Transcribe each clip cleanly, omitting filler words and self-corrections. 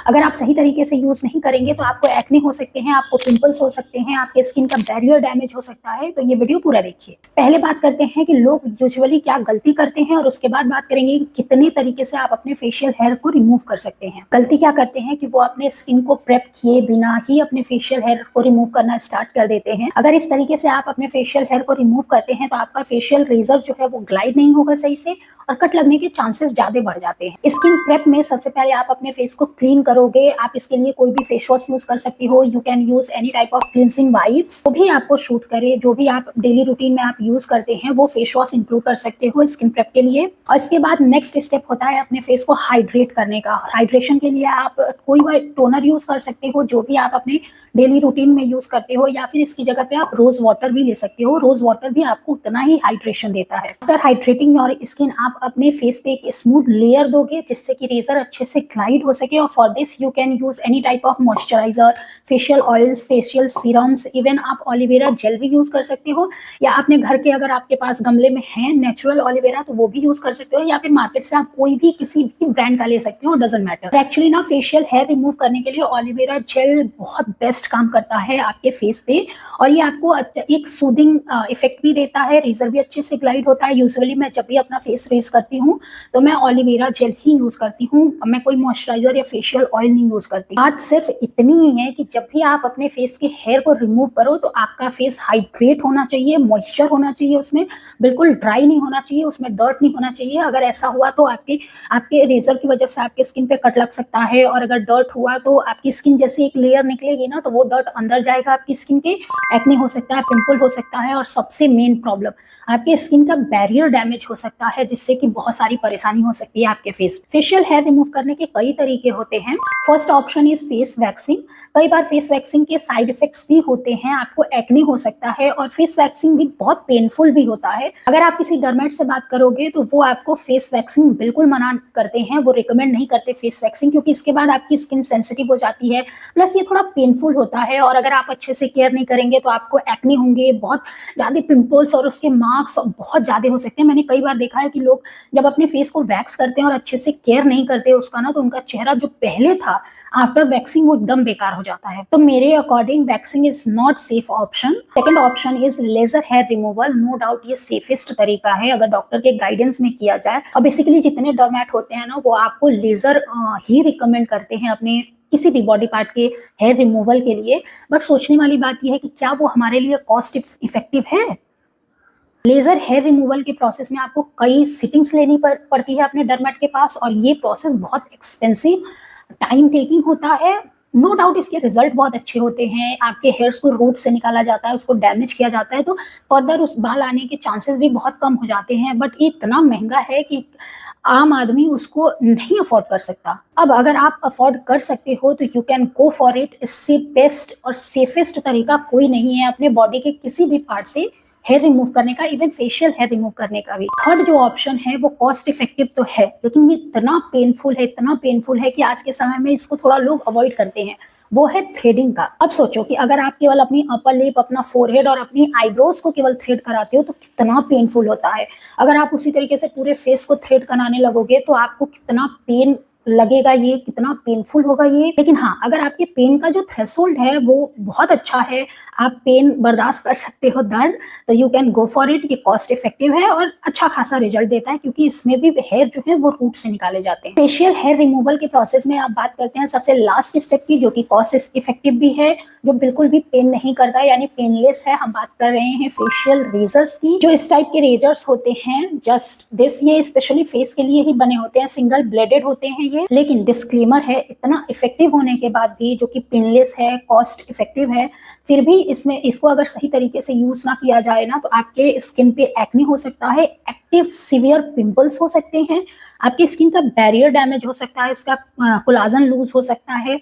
अगर आप सही तरीके से यूज नहीं करेंगे तो आपको एक्ने हो सकते हैं, आपको पिंपल्स हो सकते हैं, आपके स्किन का बैरियर डैमेज हो सकता है। तो ये वीडियो पूरा देखिए। पहले बात करते हैं कि लोग यूजुअली क्या गलती करते हैं और उसके बाद बात करेंगे कि कितने तरीके से आप अपने फेशियल हेयर को रिमूव कर सकते हैं। गलती क्या करते हैं कि वो अपने स्किन को प्रेप किए बिना ही अपने फेशियल हेयर को रिमूव करना स्टार्ट कर देते हैं। अगर इस तरीके से आप अपने फेशियल हेयर को रिमूव करते हैं तो आपका फेशियल रेजर जो है वो ग्लाइड नहीं होगा सही से और कट लगने के चांसेस ज्यादा बढ़ जाते हैं। स्किन प्रेप में सबसे पहले आप अपने फेस को क्लीन करोगे। आप इसके लिए कोई भी फेस वॉश यूज कर सकते हो। You can use any type of cleansing wipes, जो भी आपको शूट करे, जो भी आप डेली रूटीन में आप यूज करते हैं वो फेस वॉश इंक्लूड कर सकते हो स्किन प्रेप के लिए। और इसके बाद नेक्स्ट स्टेप होता है अपने फेस को हाइड्रेट करने का। हाइड्रेशन के लिए आप कोई भी टोनर यूज कर सकते हो जो भी आप अपने डेली रूटीन में यूज करते हो, या फिर इसकी जगह पे आप रोज वाटर भी ले सकते हो। रोज वाटर भी आपको उतना ही हाइड्रेशन देता है। आफ्टर हाइड्रेटिंग योर स्किन आप अपने फेस पे एक स्मूथ लेयर दोगे जिससे कि रेजर अच्छे से ग्लाइड हो सके। और for this you can use any type of moisturiser, facial oils, facial serums, even आप ऑलिवेरा जेल भी यूज कर सकते हो, या अपने घर के अगर आपके पास गमले में है नेचुरल ऑलिवेरा तो वो भी यूज कर सकते हो, या फिर मार्केट से आप कोई भी किसी भी ब्रांड का ले सकते हो, डजंट मैटर। एक्चुअली ना फेशियल हेयर रिमूव करने के लिए ऑलिवेरा जेल बहुत बेस्ट काम करता है आपके फेस पे, और ये आपको एक सूदिंग इफेक्ट भी देता है। रेजर भी अच्छे से ग्लाइड होता है। यूजुअली मैं जब भी अपना फेस रेज करती हूँ तो मैं ऑलिवेरा जेल ही यूज करती हूँ, मैं कोई मॉइस्चराइजर या फेशियल ऑयल नहीं यूज करती। बात सिर्फ इतनी ही है कि जब भी आप अपने फेस के हेयर को रिमूव करो तो आपका फेस हाइड्रेट होना चाहिए, मॉइस्चर होना चाहिए, उसमें बिल्कुल ड्राई नहीं होना चाहिए, उसमें डर्ट नहीं होना चाहिए। अगर ऐसा हुआ तो आपके रेजर की वजह से आपके स्किन पे कट लग सकता है, और अगर डर्ट हुआ तो आपकी स्किन जैसे एक लेयर निकलेगी ना तो वो डर्ट अंदर जाएगा आपकी स्किन के, एक्ने हो सकता है, पिंपल हो सकता है, और सबसे मेन प्रॉब्लम आपके स्किन का बैरियर डैमेज हो सकता है, जिससे कि बहुत सारी परेशानी हो सकती है आपके फेस। फेशियल हेयर रिमूव करने के कई तरीके होते हैं। First option is face waxing. कई बार फेस वैक्सिंग के साइड इफेक्ट्स भी होते हैं, आपको एक्ने हो सकता है, और फेस वैक्सिंग भी बहुत पेनफुल भी होता है। अगर आप किसी डर्मेट से बात करोगे तो वो आपको फेस वैक्सिंग बिल्कुल मना करते हैं, वो रिकमेंड नहीं करते फेस वैक्सिंग, क्योंकि इसके बाद आपकी स्किन सेंसिटिव हो जाती है, प्लस ये थोड़ा पेनफुल होता है, और अगर आप अच्छे से केयर नहीं करेंगे तो आपको एक्ने होंगे, बहुत ज्यादा पिंपल्स और उसके मार्क्स बहुत ज्यादा हो सकते हैं। मैंने कई बार देखा है कि लोग जब अपने फेस को वैक्स करते हैं और अच्छे से केयर नहीं करते उसका ना, तो उनका चेहरा जो पहले था आफ्टर वैक्सिंग वो एकदम बेकार हो जाता है। तो मेरे according waxing is not safe option. Second option is laser hair removal. No doubt ये सेफेस्ट तरीका है अगर डॉक्टर के गाइडेंस में किया जाए। और बेसिकली जितने डर्मेट होते हैं ना वो आपको लेजर ही रिकमेंड करते हैं अपने किसी भी बॉडी पार्ट के हेयर रिमूवल के लिए। बट सोचने वाली बात यह है कि क्या वो हमारे लिए कॉस्ट इफेक्टिव है। लेजर हेयर रिमूवल के प्रोसेस में आपको कई सिटिंग्स लेनी पड़ती है अपने डर्मेट के पास, और ये प्रोसेस बहुत एक्सपेंसिव, टाइम टेकिंग होता है। नो डाउट इसके रिजल्ट बहुत अच्छे होते हैं। आपके हेयर्स को रूट से निकाला जाता है, उसको डैमेज किया जाता है, तो फर्दर उस बाल आने के चांसेस भी बहुत कम हो जाते हैं। बट ये इतना महंगा है कि आम आदमी उसको नहीं अफोर्ड कर सकता। अब अगर आप अफोर्ड कर सकते हो तो you can go for it. इससे बेस्ट और सेफेस्ट तरीका कोई नहीं है अपने बॉडी के किसी भी पार्ट से हेयर रिमूव करने का, इवन फेशियल हेयर रिमूव करने का भी। थर्ड जो ऑप्शन है वो कॉस्ट इफेक्टिव तो है, लेकिन ये इतना पेनफुल है कि आज के समय में इसको थोड़ा लोग अवॉइड करते हैं। वो है थ्रेडिंग का। अब सोचो कि अगर आप केवल अपनी अपर लिप, अपना फोरहेड और अपनी आईब्रोज को केवल थ्रेड कराते हो तो कितना पेनफुल होता है। अगर आप उसी तरीके से पूरे फेस को थ्रेड कराने लगोगे तो आपको कितना पेन लगेगा, ये कितना पेनफुल होगा ये। लेकिन हाँ, अगर आपके पेन का जो थ्रेशोल्ड है वो बहुत अच्छा है, आप पेन बर्दाश्त कर सकते हो, दर्द, तो you can go for it. ये कॉस्ट इफेक्टिव है और अच्छा खासा रिजल्ट देता है, क्योंकि इसमें भी हेयर जो है वो रूट से निकाले जाते हैं। फेशियल हेयर रिमूवल के प्रोसेस में आप बात करते हैं सबसे लास्ट स्टेप की, जो कि कॉस्ट इफेक्टिव भी है, जो बिल्कुल भी पेन नहीं करता है, यानी पेनलेस है। हम बात कर रहे हैं फेशियल रेजर्स की। जो इस टाइप के रेजर्स होते हैं, जस्ट दिस, ये स्पेशली फेस के लिए ही बने होते हैं, सिंगल ब्लेडेड होते हैं ये। लेकिन डिस्क्लेमर है, इतना इफेक्टिव होने के बाद भी, जो कि पेनलेस है, कॉस्ट इफेक्टिव है, फिर भी इसको अगर सही तरीके से यूज ना किया जाए ना तो आपके स्किन पे एक्ने हो सकता है, एक्टिव सीवियर पिंपल्स हो सकते हैं, आपकी स्किन का बैरियर डैमेज हो सकता है, उसका कोलाजन लूज हो सकता है,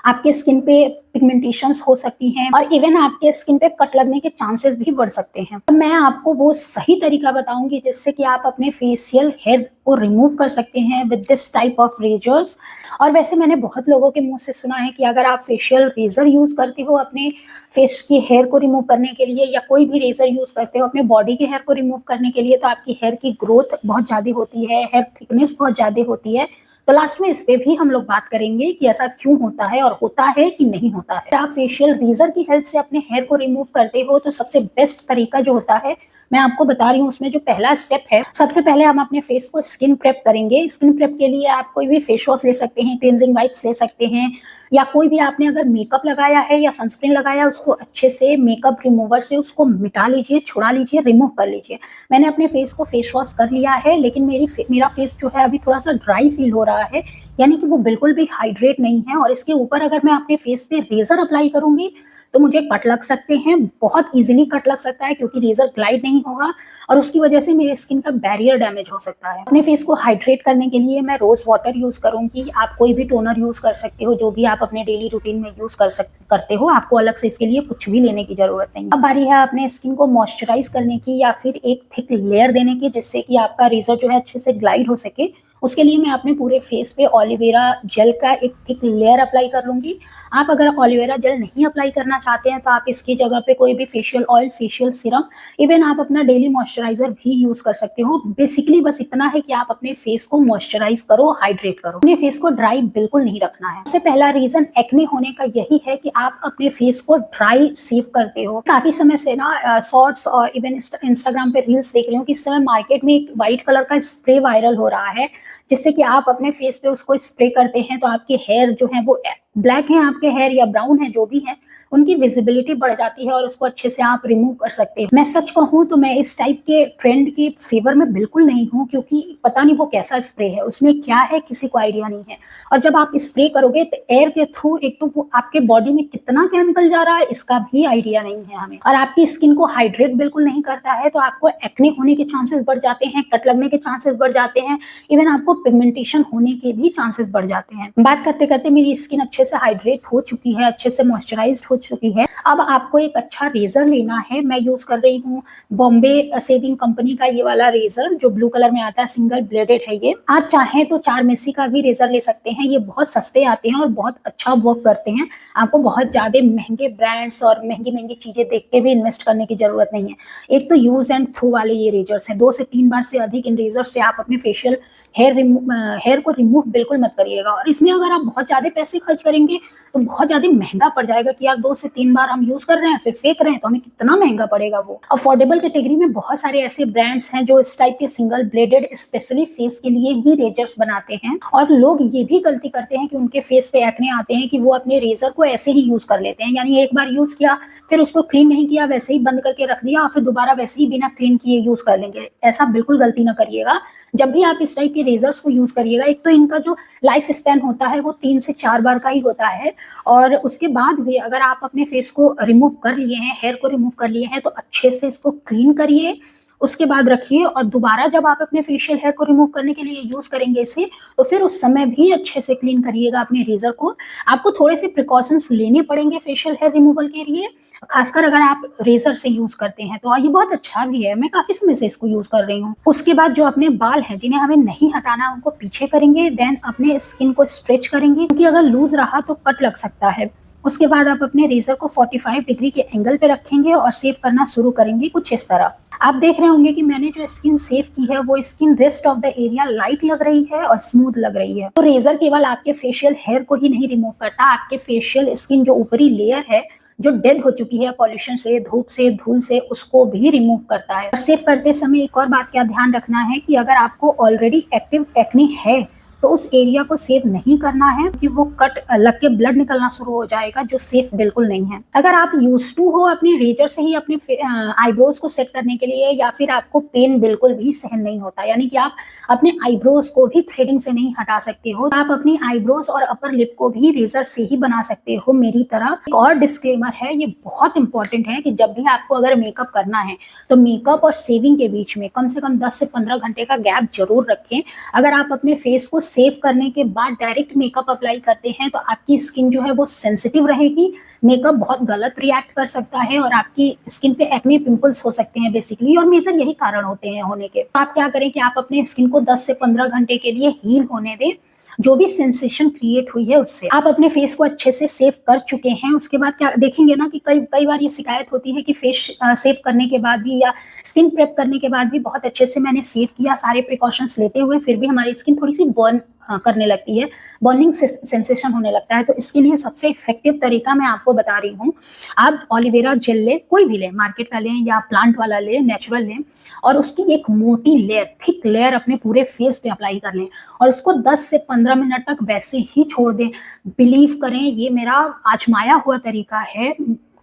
आपके स्किन पे पिगमेंटेशंस हो सकती हैं, और इवन आपके स्किन पे कट लगने के चांसेस भी बढ़ सकते हैं। तो मैं आपको वो सही तरीका बताऊंगी जिससे कि आप अपने फेशियल हेयर को रिमूव कर सकते हैं with this type of razors. और वैसे मैंने बहुत लोगों के मुंह से सुना है कि अगर आप फेशियल रेजर यूज करते हो अपने फेस के हेयर को रिमूव करने के लिए, या कोई भी रेजर यूज करते हो अपने बॉडी के हेयर को रिमूव करने के लिए, तो आपकी हेयर की ग्रोथ बहुत ज्यादा होती है, हेयर थिकनेस बहुत ज्यादा होती है, तो लास्ट में इस पे भी हम लोग बात करेंगे कि ऐसा क्यों होता है और होता है कि नहीं होता है। आप फेशियल रेजर की हेल्प से अपने हेयर को रिमूव करते हो तो सबसे बेस्ट तरीका जो होता है मैं आपको बता रही हूँ, उसमें जो पहला स्टेप है, सबसे पहले हम अपने फेस को स्किन प्रेप करेंगे। स्किन प्रेप के लिए आप कोई भी फेस वॉश ले सकते हैं, क्लींजिंग वाइप्स ले सकते हैं, या कोई भी आपने अगर मेकअप लगाया है या सनस्क्रीन लगाया है उसको अच्छे से मेकअप रिमूवर से उसको मिटा लीजिए, छुड़ा लीजिए, रिमूव कर लीजिए। मैंने अपने फेस को फेस वॉश कर लिया है, लेकिन मेरा फेस जो है अभी थोड़ा सा ड्राई फील हो रहा है, यानी कि वो बिल्कुल भी हाइड्रेट नहीं है। और इसके ऊपर अगर मैं अपने फेस पे रेजर अप्लाई करूंगी तो मुझे कट लग सकते हैं, बहुत इजीली कट लग सकता है, क्योंकि रेजर ग्लाइड नहीं होगा और उसकी वजह से मेरे स्किन का बैरियर डैमेज हो सकता है। अपने फेस को हाइड्रेट करने के लिए मैं रोज वाटर यूज करूंगी। आप कोई भी टोनर यूज कर सकते हो, जो भी आप अपने डेली रूटीन में यूज करते हो, आपको अलग से इसके लिए कुछ भी लेने की जरूरत नहीं। अब बारी है अपने स्किन को मॉइस्चराइज करने की या फिर एक थिक लेयर देने की, जिससे कि आपका रेजर जो है अच्छे से ग्लाइड हो सके। उसके लिए मैं अपने पूरे फेस पे ऑलिवेरा जेल का एक थिक लेयर अप्लाई कर लूंगी। आप अगर ऑलिवेरा जेल नहीं अप्लाई करना चाहते हैं तो आप इसकी जगह पे कोई भी facial oil, facial Siram, even आप अपना डेली मॉइस्चराइजर भी यूज कर सकते हो। बेसिकली बस इतना है कि आप अपने फेस को मॉइस्चराइज करो, हाइड्रेट करो। अपने फेस को ड्राई बिल्कुल नहीं रखना है। सबसे पहला रीजन एक्ने होने का यही है कि आप अपने फेस को ड्राई सेव करते हो। काफी समय से ना शॉर्ट्स और इवन इंस्टाग्राम पे रील्स देख रही हूँ कि इस समय मार्केट में एक व्हाइट कलर का स्प्रे वायरल हो रहा है, जिससे कि आप अपने फेस पे उसको स्प्रे करते हैं तो आपके हेयर जो है वो ब्लैक है, आपके हेयर या ब्राउन है, जो भी है, उनकी विजिबिलिटी बढ़ जाती है और उसको अच्छे से आप रिमूव कर सकते हैं। मैं सच कहूँ तो मैं इस टाइप के ट्रेंड के फेवर में बिल्कुल नहीं हूँ, क्योंकि पता नहीं वो कैसा स्प्रे है, उसमें क्या है किसी को आइडिया नहीं है। और जब आप स्प्रे करोगे तो एयर के थ्रू एक तो वो आपके बॉडी में कितना केमिकल जा रहा है इसका भी आइडिया नहीं है हमें, और आपकी स्किन को हाइड्रेट बिल्कुल नहीं करता है, तो आपको एक्ने होने के चांसेस बढ़ जाते हैं, कट लगने के चांसेस बढ़ जाते हैं, इवन आपको पिगमेंटेशन होने के भी चांसेस बढ़ जाते हैं। बात करते करते मेरी स्किन अच्छे से हाइड्रेट हो चुकी है, अच्छे से मॉइस्चराइज्ड हो चुकी है। अब आपको एक अच्छा रेजर लेना है। मैं यूज कर रही हूँ बॉम्बे सेविंग कंपनी का ये वाला रेजर, जो ब्लू कलर में आता है, सिंगल ब्लेडेड है ये। आप चाहें तो 4 मेसी का भी रेजर ले सकते हैं, ये बहुत सस्ते आते हैं और बहुत अच्छा वर्क करते हैं। आपको बहुत ज्यादा महंगे ब्रांड्स और महंगी महंगी चीजें देख के भी इन्वेस्ट करने की जरूरत नहीं है। एक तो यूज एंड थ्रो वाले ये रेजर्स हैं, 2 से 3 बार से अधिक इन रेजर से आप अपने फेशियल हेयर को रिमूव बिल्कुल मत करिएगा। और इसमें अगर आप बहुत ज्यादा पैसे खर्च करेंगे तो बहुत ज्यादा महंगा पड़ जाएगा कि यार 2 से 3 बार हम यूज कर रहे हैं फिर फेंक रहे हैं, तो हमें कितना महंगा पड़ेगा वो। अफोर्डेबल कैटेगरी में बहुत सारे ऐसे ब्रांड्स हैं जो इस टाइप के सिंगल ब्लेडेड स्पेशली फेस के लिए ही रेजर्स बनाते हैं। और लोग ये भी गलती करते हैं कि उनके फेस पे एक्ने आते हैं कि वो अपने रेजर को ऐसे ही यूज कर लेते हैं, यानी एक बार यूज किया फिर उसको क्लीन नहीं किया, वैसे ही बंद करके रख दिया और फिर दोबारा वैसे ही बिना क्लीन किए यूज कर लेंगे। ऐसा बिल्कुल गलती ना करिएगा। जब भी आप इस टाइप के रेजर्स को यूज करिएगा, एक तो इनका जो लाइफ स्पैन होता है वो 3 से 4 बार का ही होता है, और उसके बाद भी अगर आप अपने फेस को रिमूव कर लिए हैं, हेयर को रिमूव कर लिए हैं, तो अच्छे से इसको क्लीन करिए, उसके बाद रखिए। और दोबारा जब आप अपने फेशियल हेयर को रिमूव करने के लिए यूज करेंगे इसे, तो फिर उस समय भी अच्छे से क्लीन करिएगा अपने रेजर को। आपको थोड़े से प्रिकॉशंस लेने पड़ेंगे फेशियल हेयर रिमूवल के लिए, खासकर अगर आप रेजर से यूज करते हैं, तो ये बहुत अच्छा भी है। मैं काफी समय से इसको यूज कर रही हूँ। उसके बाद जो अपने बाल हैं जिन्हें हमें नहीं हटाना, उनको पीछे करेंगे, देन अपने स्किन को स्ट्रेच करेंगे, क्योंकि अगर लूज रहा तो कट लग सकता है। उसके बाद आप अपने रेजर को 45 डिग्री के एंगल पे रखेंगे और सेव करना शुरू करेंगे कुछ इस तरह। आप देख रहे होंगे कि मैंने जो स्किन सेव की है वो skin rest of the area light लग रही है और स्मूथ लग रही है। तो रेजर केवल आपके फेशियल हेयर को ही नहीं रिमूव करता, आपके फेशियल स्किन जो ऊपरी लेयर है जो डेड हो चुकी है पॉल्यूशन से, धूप से, धूल से, उसको भी रिमूव करता है। और सेव करते समय एक और बात का ध्यान रखना है कि अगर आपको ऑलरेडी एक्टिव एक्ने है तो उस एरिया को सेव नहीं करना है, कि वो कट लग के ब्लड निकलना शुरू हो जाएगा, जो सेफ बिल्कुल नहीं है। अगर आप यूज टू हो अपने रेजर से ही अपने आईब्रोज को सेट करने के लिए, या फिर आपको पेन बिल्कुल भी सहन नहीं होता, यानी कि आप अपने आईब्रोज को भी थ्रेडिंग से नहीं हटा सकते हो, आप अपनी आईब्रोज और अपर लिप को भी रेजर से ही बना सकते हो मेरी तरह। एक और डिस्क्लेमर है, ये बहुत इंपॉर्टेंट है, कि जब भी आपको अगर मेकअप करना है तो मेकअप और सेविंग के बीच में कम से कम 10 से 15 घंटे का गैप जरूर रखें। अगर आप अपने फेस को सेव करने के बाद डायरेक्ट मेकअप अप्लाई करते हैं तो आपकी स्किन जो है वो सेंसिटिव रहेगी, मेकअप बहुत गलत रिएक्ट कर सकता है और आपकी स्किन पे एक्ने पिंपल्स हो सकते हैं बेसिकली, और मेजर यही कारण होते हैं होने के। तो आप क्या करें कि आप अपने स्किन को 10 से 15 घंटे के लिए हील होने दें। जो भी सेंसेशन क्रिएट हुई है उससे आप अपने फेस को अच्छे से सेव कर चुके हैं। उसके बाद क्या देखेंगे ना कि कई कई बार ये शिकायत होती है कि फेस सेव करने के बाद भी या स्किन प्रेप करने के बाद भी बहुत अच्छे से मैंने सेव किया सारे प्रिकॉशंस लेते हुए, फिर भी हमारी स्किन थोड़ी सी बर्न करने लगती है, बर्निंग सेंसेशन होने लगता है। तो इसके लिए सबसे इफेक्टिव तरीका मैं आपको बता रही हूँ। आप एलोवेरा जेल लें, कोई भी लें, मार्केट का लें या प्लांट वाला लें, नेचुरल लें, और उसकी एक मोटी लेयर, थिक लेयर अपने पूरे फेस पे अप्लाई कर लें और उसको 10 से 15 मिनट तक वैसे ही छोड़ दें। बिलीव करें, ये मेरा आजमाया हुआ तरीका है,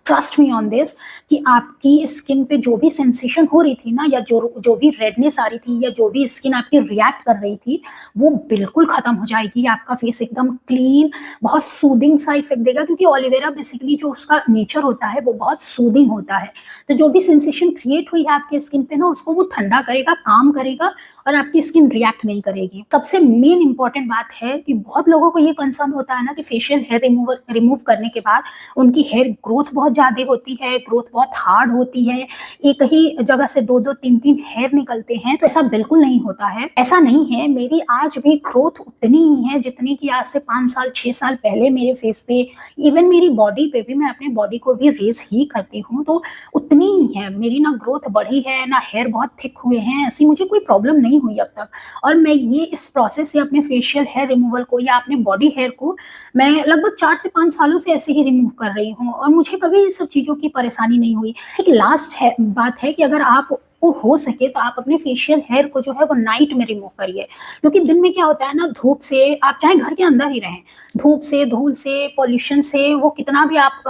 ट्रस्ट मी ऑन दिस, कि आपकी स्किन पे जो भी सेंसेशन हो रही थी ना, या जो भी रेडनेस आ रही थी, या जो भी स्किन आपकी रिएक्ट कर रही थी, वो बिल्कुल खत्म हो जाएगी। आपका फेस एकदम क्लीन, बहुत सूदिंग सा इफेक्ट देगा, क्योंकि एलोवेरा बेसिकली जो उसका नेचर होता है वो बहुत सूदिंग होता है। तो जो भी सेंसेशन क्रिएट हुई है आपके स्किन पे ना, उसको वो ठंडा करेगा, काम करेगा, और आपकी स्किन रिएक्ट नहीं करेगी। सबसे मेन इंपॉर्टेंट बात है कि बहुत लोगों को ये कंसर्न होता है ना कि फेशियल हेयर रिमूव करने के बाद उनकी हेयर ग्रोथ बहुत ज्यादा होती है, ग्रोथ बहुत हार्ड होती है, एक ही जगह से 2-2, 3-3 हेयर निकलते हैं। तो ऐसा बिल्कुल नहीं होता है, ऐसा नहीं है। मेरी आज भी ग्रोथ उतनी ही है जितनी कि आज से 5 साल 6 साल पहले मेरे फेस पे, इवन मेरी बॉडी पे भी, मैं अपने बॉडी को भी रेज ही करती हूँ, तो उतनी ही है। मेरी ना ग्रोथ बढ़ी है ना हेयर बहुत थिक हुए हैं, ऐसी मुझे कोई प्रॉब्लम नहीं हुई अब तक। और मैं ये इस प्रोसेस से अपने फेशियल हेयर रिमूवल को या अपने बॉडी हेयर को मैं लगभग 4 से 5 सालों से ऐसे ही रिमूव कर रही हूँ, और मुझे कभी इन सब चीज़ों की परेशानी नहीं हुई। एक लास्ट है बात है कि अगर आप को हो सके तो आप अपने फेशियल हेयर को जो है वो नाइट में रिमूव करिए, क्योंकि दिन में क्या होता है ना, धूप से, आप चाहे घर के अंदर ही रहें, धूप से, धूल से, पॉल्यूशन से, वो कितना भी आप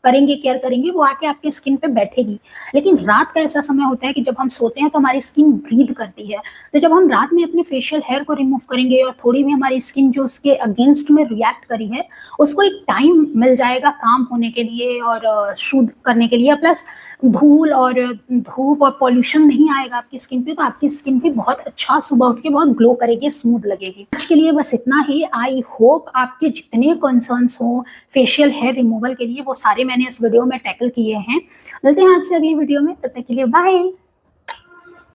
करेंगे, केयर करेंगे, वो आके आपके स्किन पे बैठेगी। लेकिन रात का ऐसा समय होता है कि जब हम सोते हैं तो हमारी स्किन ब्रीथ करती है। तो जब हम रात में अपने फेशियल हेयर को रिमूव करेंगे और थोड़ी भी हमारी स्किन जो उसके अगेंस्ट में रिएक्ट करी है, उसको एक टाइम मिल जाएगा काम होने के लिए और शुद्ध करने के लिए, प्लस धूल और धूप और पॉल्यूशन नहीं आएगा आपकी स्किन पे, तो आपकी स्किन भी बहुत अच्छा सुबह उठ के बहुत ग्लो करेगी, स्मूथ लगेगी। आज के लिए बस इतना ही। आई होप आपके जितने कंसर्न्स हो फेशियल हेयर रिमूवल के लिए, वो सारे मैंने इस वीडियो में टैकल किए हैं। मिलते हैं आपसे अगली वीडियो में, तब तक के लिए बाय।